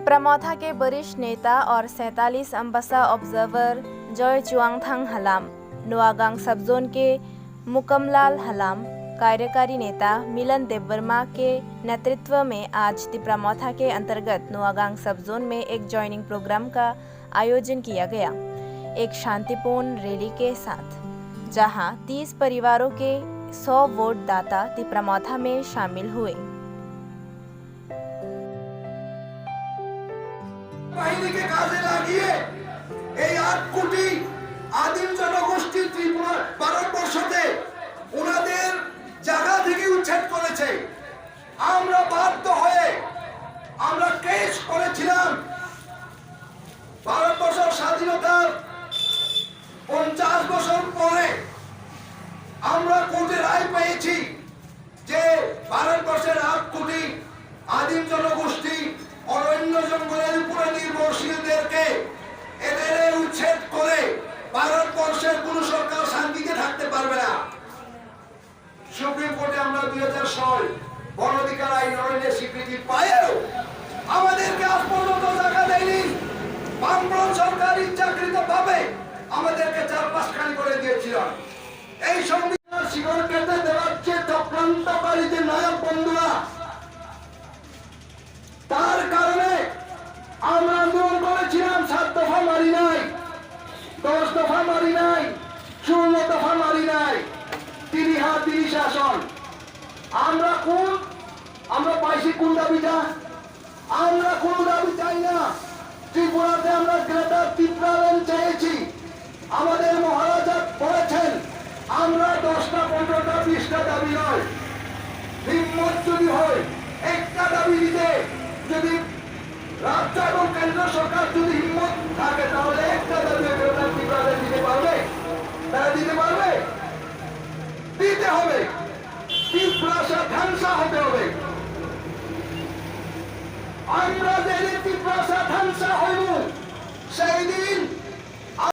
तिप्रामौथा के वरिष्ठ नेता और 47 अम्बसा ऑब्जर्वर जॉय चुआंगथांग हलाम, नुआगांग सबजोन के मुकमलाल हलाम, कार्यकारी नेता मिलन देववर्मा के नेतृत्व में आज तिप्रामौथा के अंतर्गत नुआगांग सबजोन में एक जॉइनिंग प्रोग्राम का आयोजन किया गया। एक शांतिपूर्ण रैली के साथ, जहां 30 परिवारों के 100 वोट दाता तिप्रामौथा में शामिल हुए। বাহিনীকে কাজে লাগিয়ে এই ৮ কোটি আদিম জনগোষ্ঠী ত্রিপুরা ভারতবর্ষতে ওনাদের জায়গা থেকে উচ্ছেদ করেছে। আমরা বাধ্য হয়ে আমরা কেস করেছিলাম। ভারতবর্ষের স্বাধীনতার 50 বছর পরে আমরা কোর্টে রায় পেয়েছি যে ভারতবর্ষের ৮ কোটি আদিম জনগোষ্ঠী অরণ্য জঙ্গলের উপরে নির্ভরশীলদেরকে এদের উচ্ছেদ করে ভারতবর্ষের কোন সরকার শান্তিতে থাকতে পারবে না। সুপ্রিম কোর্টে আমরা 2006 বন অধিকার আইন অরণ্যের স্বীকৃতি পাইও আমাদেরকে আজ পর্যন্ত জায়গা দেয়নি। বামফ্রন্ট সরকার ইচ্ছাকৃত ভাবে আমাদেরকে 4-5 খালি করে দিয়েছিল। এই সংবিধান শিকড় কেটে দেওয়ার যে চক্রান্তকারী যে নায়ক বন্ধুরা, তার কারণে আমরা আন্দোলন করেছিলাম। 7 দফা মারি নাই, 10 দফা মারি নাই, 16 দফা মারি নাই, 30 শাসন। আমরা পাইছি কোন দাবিটা? আমরা কোন দাবি চাই না। ত্রিপুরাতে আমরা গ্রেটার ত্রিপুরাল্যান্ড চেয়েছি। আমাদের মহারাজা বলেছেন আমরা 10টা 15টা 20টা দাবি নয়, হিম্মত যদি হয় একটা দাবি দিতে, যদি রাজ্য এবং কেন্দ্র সরকার যদি